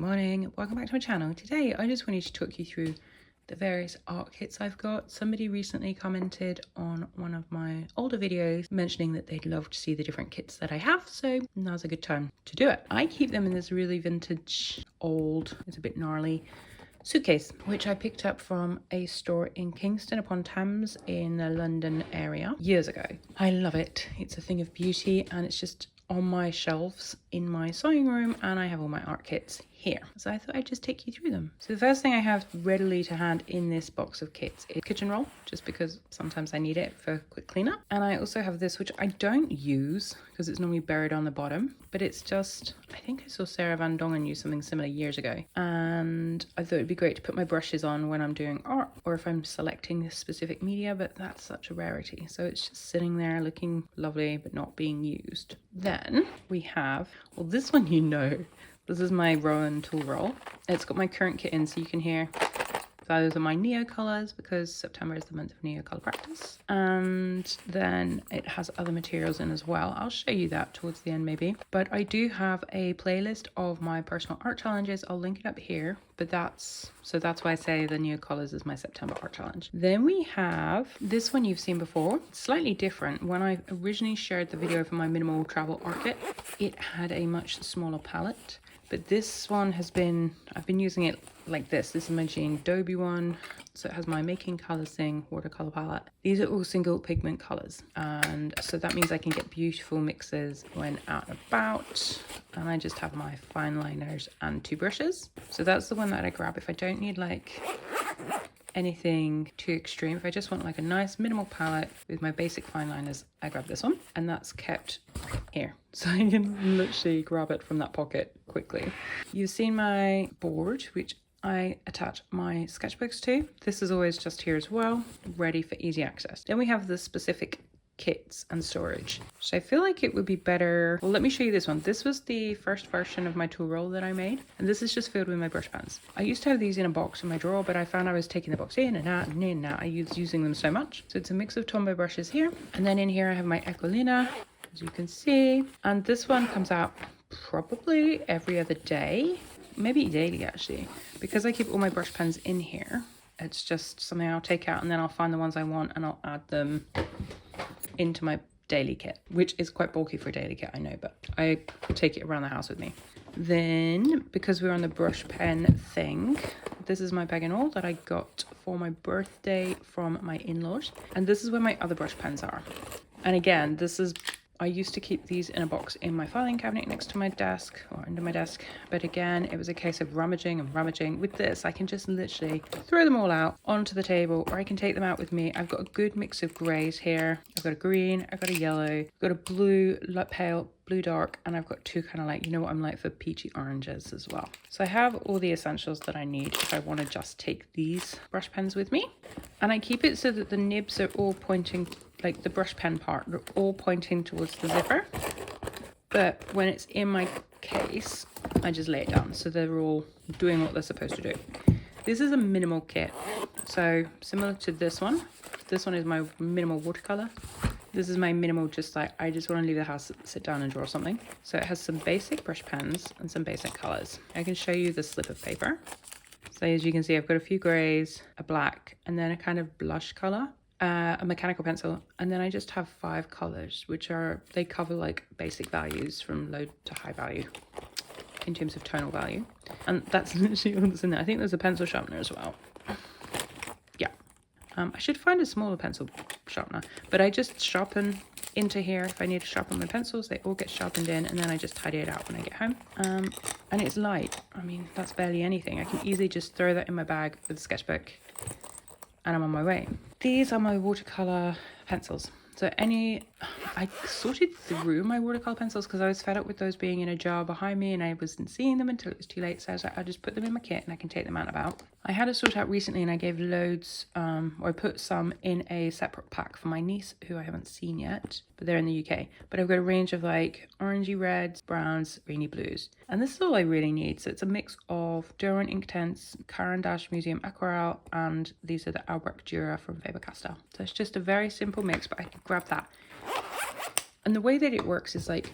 morning, welcome back to my channel. Today I just wanted to talk you through the various art kits I've got. Somebody recently commented on one of my older videos mentioning that they'd love to see the different kits that I have, so now's a good time to do it. I keep them in this really vintage, old, it's a bit gnarly suitcase, which I picked up from a store in Kingston upon Thames in the London area years ago. I love it. It's a thing of beauty and it's just on my shelves in my sewing room, and I have all my art kits here. So I thought I'd just take you through them. So the first thing I have readily to hand in this box of kits is kitchen roll, just because sometimes I need it for quick cleanup. And I also have this, which I don't use because it's normally buried on the bottom, but it's just, I think I saw Sarah Van Dongen use something similar years ago. And I thought it'd be great to put my brushes on when I'm doing art or if I'm selecting this specific media, but that's such a rarity. So it's just sitting there looking lovely, but not being used. Then we have, well, this one, this is my Rowan tool roll. It's got my current kit in, so you can hear those are my Neo colors because September is the month of Neo color practice. And then it has other materials in as well. I'll show you that towards the end maybe. But I do have a playlist of my personal art challenges. I'll link it up here. But that's why I say the Neo colors is my September art challenge. Then we have this one you've seen before. It's slightly different. When I originally shared the video for my minimal travel art kit, it had a much smaller palette. But this one has been, I've been using it like this. This is my Jean Dobie one. So it has my Making Colors thing, watercolor palette. These are all single pigment colors. And so that means I can get beautiful mixes when out and about. And I just have my fine liners and two brushes. So that's the one that I grab if I don't need like anything too extreme. If I just want like a nice minimal palette with my basic fine liners, I grab this one, and that's kept here. So I can literally grab it from that pocket quickly. You've seen my board, which I attach my sketchbooks to. This is always just here as well, ready for easy access. Then we have the specific kits and storage. So I feel like it would be better, well, let me show you this one. This was the first version of my tool roll that I made, and this is just filled with my brush pens. I used to have these in a box in my drawer, but I found I was taking the box in and out and in and out. I was using them so much. So it's a mix of Tombow brushes here, and then in here I have my Ecolina, as you can see, and this one comes out probably every other day, maybe daily actually, because I keep all my brush pens in here. It's just something I'll take out and then I'll find the ones I want and I'll add them into my daily kit, which is quite bulky for a daily kit, I know, but I take it around the house with me. Then, because we're on the brush pen thing, this is my bag and all that I got for my birthday from my in-laws, and this is where my other brush pens are. And again, I used to keep these in a box in my filing cabinet next to my desk or under my desk. But again, it was a case of rummaging and rummaging. With this, I can just literally throw them all out onto the table, or I can take them out with me. I've got a good mix of grays here. I've got a green, I've got a yellow, I've got a blue, light pale, blue dark, and I've got two kind of like, you know what I'm like for peachy oranges as well. So I have all the essentials that I need if I want to just take these brush pens with me. And I keep it so that the nibs are all pointing, like the brush pen part, they're all pointing towards the zipper. But when it's in my case, I just lay it down so they're all doing what they're supposed to do. This is a minimal kit, so similar to this one. This one is my minimal watercolor. This is my minimal, just like I just want to leave the house, sit down and draw something. So it has some basic brush pens and some basic colors. I can show you the slip of paper. So as you can see, I've got a few grays, a black, and then a kind of blush color, a mechanical pencil, and then I just have 5 colors, which they cover like basic values from low to high value in terms of tonal value. And that's literally all that's in there. I think there's a pencil sharpener as well. Yeah. I should find a smaller pencil sharpener, but I just sharpen into here. If I need to sharpen my pencils, they all get sharpened in, and then I just tidy it out when I get home. And it's light. I mean, that's barely anything. I can easily just throw that in my bag with a sketchbook and I'm on my way. These are my watercolor pencils. So I sorted through my watercolor pencils because I was fed up with those being in a jar behind me and I wasn't seeing them until it was too late. So I was like, I'll just put them in my kit and I can take them out and about. I had a sort out recently and I gave loads, or I put some in a separate pack for my niece who I haven't seen yet, but they're in the UK. But I've got a range of like orangey reds, browns, greeny blues. And this is all I really need. So it's a mix of Derwent Inktense, Caran d'Ache Museum Aquarelle, and these are the Albrecht Dürer from Faber-Castell. So it's just a very simple mix, but I can grab that. And the way that it works is like,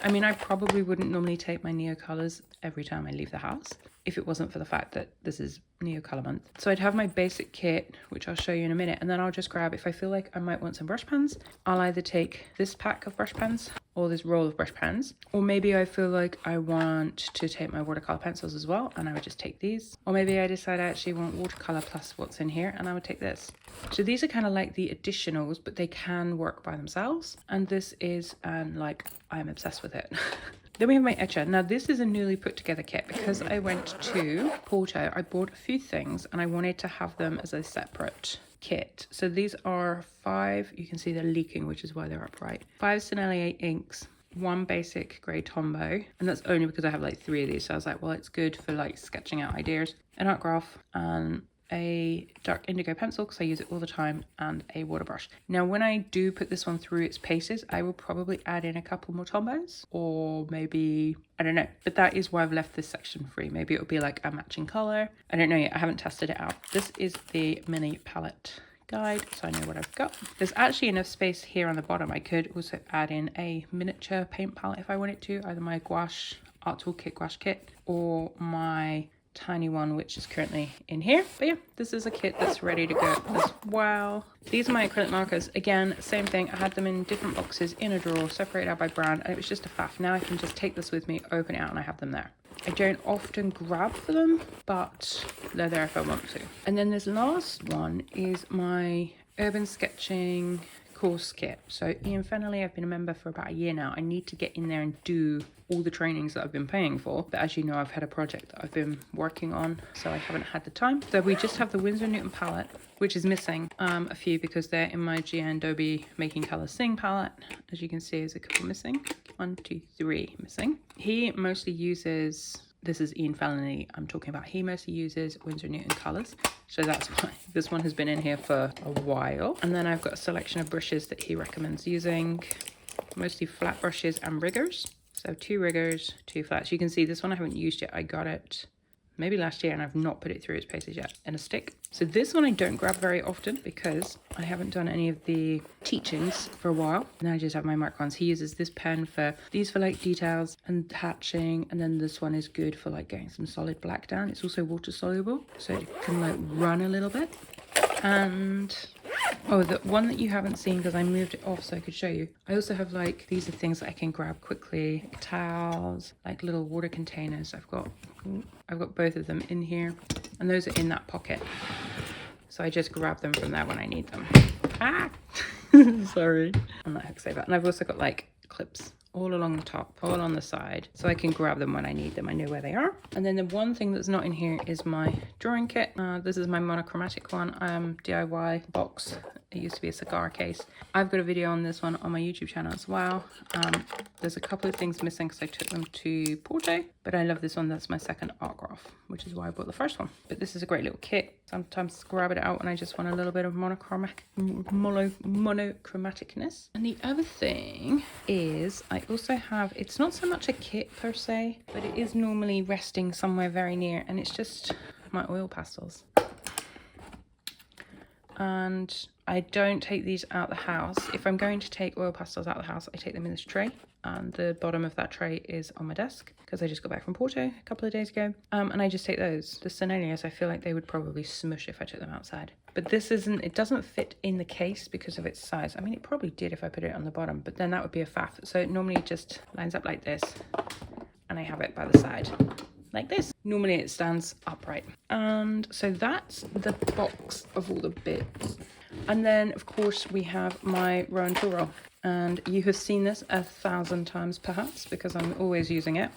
I mean, I probably wouldn't normally take my Neo colours every time I leave the house if it wasn't for the fact that this is Neo colour month. So I'd have my basic kit, which I'll show you in a minute, and then I'll just grab, if I feel like I might want some brush pens, I'll either take this pack of brush pens or this roll of brush pens, or maybe I feel like I want to take my watercolour pencils as well, and I would just take these. Or maybe I decide I actually want watercolour plus what's in here, and I would take this. So these are kind of like the additionals, but they can work by themselves. And this is, like, I'm obsessed with it. Then we have my etcher. Now this is a newly put together kit because I went to Porto. I bought a few things and I wanted to have them as a separate kit. So these are 5, you can see they're leaking, which is why they're upright. 5 Sennelier inks, 1 basic grey Tombow, and that's only because I have like 3 of these. So I was like, well, it's good for like sketching out ideas. An art graph and a dark indigo pencil because I use it all the time, and a water brush. Now when I do put this one through its paces, I will probably add in a couple more Tombows, or maybe, I don't know, but that is why I've left this section free. Maybe it'll be like a matching color. I don't know yet, I haven't tested it out. This is the mini palette guide, so I know what I've got. There's actually enough space here on the bottom. I could also add in a miniature paint palette if I wanted to, either my Gouache Art Toolkit Gouache kit or my tiny one, which is currently in here. But yeah, this is a kit that's ready to go as well. These are my acrylic markers. Again, same thing. I had them in different boxes in a drawer, separated out by brand, and it was just a faff. Now I can just take this with me, open it out, and I have them there. I don't often grab for them, but they're there if I want to. And then this last one is my urban sketching course kit. So Ian Fennelly, I've been a member for about a year now. I need to get in there and do all the trainings that I've been paying for, but as you know, I've had a project that I've been working on, so I haven't had the time. So we just have the Winsor Newton palette, which is missing a few because they're in my GN Adobe Making Color Sing palette. As you can see, there's a couple missing. 1, 2, 3 missing. He mostly uses, this is Ian Fennelly I'm talking about, he mostly uses Winsor Newton colors. So that's why this one has been in here for a while. And then I've got a selection of brushes that he recommends using, mostly flat brushes and riggers. So 2 riggers, 2 flats. You can see this one I haven't used yet. I got it maybe last year and I've not put it through its paces yet, in a stick. So this one I don't grab very often because I haven't done any of the teachings for a while. And I just have my mark ones. He uses this pen for these, for like details and hatching, and then this one is good for like getting some solid black down. It's also water soluble, so it can like run a little bit. And oh, the one that you haven't seen because I moved it off so I could show you, I also have like, these are things that I can grab quickly, like towels, like little water containers. I've got both of them in here, and those are in that pocket, so I just grab them from there when I need them. Ah sorry, I'm not hook saver. And I've also got like clips all along the top, all on the side, so I can grab them when I need them. I know where they are. And then the one thing that's not in here is my drawing kit. This is my monochromatic one, DIY box. It used to be a cigar case. I've got a video on this one on my YouTube channel as well. There's a couple of things missing because I took them to Porto, but I love this one. That's my second art graph, which is why I bought the first one. But this is a great little kit. Sometimes grab it out when I just want a little bit of monochromaticness. And the other thing is I also have, it's not so much a kit per se, but it is normally resting somewhere very near, and it's just my oil pastels. And I don't take these out the house. If I'm going to take oil pastels out the house, I take them in this tray, and the bottom of that tray is on my desk because I just got back from Porto a couple of days ago. And I just take those. The Senneliers, I feel like they would probably smush if I took them outside. But this isn't, it doesn't fit in the case because of its size. I mean, it probably did if I put it on the bottom, but then that would be a faff. So it normally just lines up like this, and I have it by the side like this. Normally it stands upright. And so that's the box of all the bits. And then of course we have my Rowan tool roll, and you have seen this 1,000 times perhaps because I'm always using it,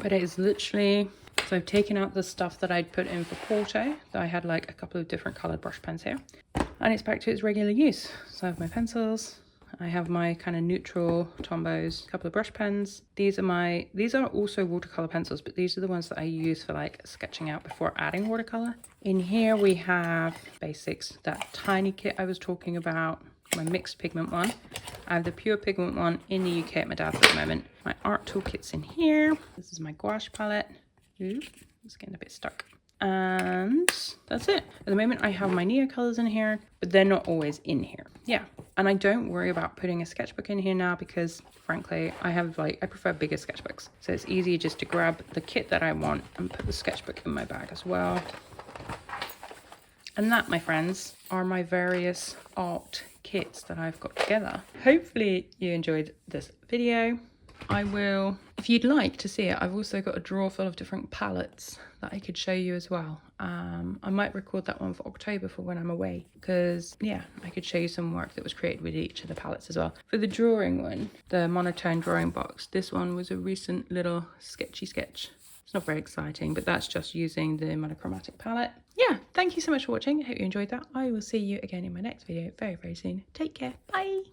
but it is literally, so I've taken out the stuff that I'd put in for Porto. I had like a couple of different colored brush pens here, and it's back to its regular use. So I have my pencils, I have my kind of neutral Tombows, a couple of brush pens. These are also watercolor pencils, but these are the ones that I use for like sketching out before adding watercolor. In here we have basics, that tiny kit I was talking about, my mixed pigment one. I have the pure pigment one in the UK at my dad's at the moment. My art toolkit's in here. This is my gouache palette. Ooh, it's getting a bit stuck. And that's it. At the moment I have my Neo colors in here, but they're not always in here. Yeah, and I don't worry about putting a sketchbook in here now because frankly I prefer bigger sketchbooks, so it's easier just to grab the kit that I want and put the sketchbook in my bag as well. And that, my friends, are my various art kits that I've got together. Hopefully you enjoyed this video. I will, if you'd like to see it, I've also got a drawer full of different palettes that I could show you as well. I might record that one for October for when I'm away, because yeah, I could show you some work that was created with each of the palettes as well. For the drawing one, the monotone drawing box, this one was a recent little sketchy sketch. It's not very exciting, but that's just using the monochromatic palette. Yeah, thank you so much for watching. I hope you enjoyed that. I will see you again in my next video very, very soon. Take care. Bye.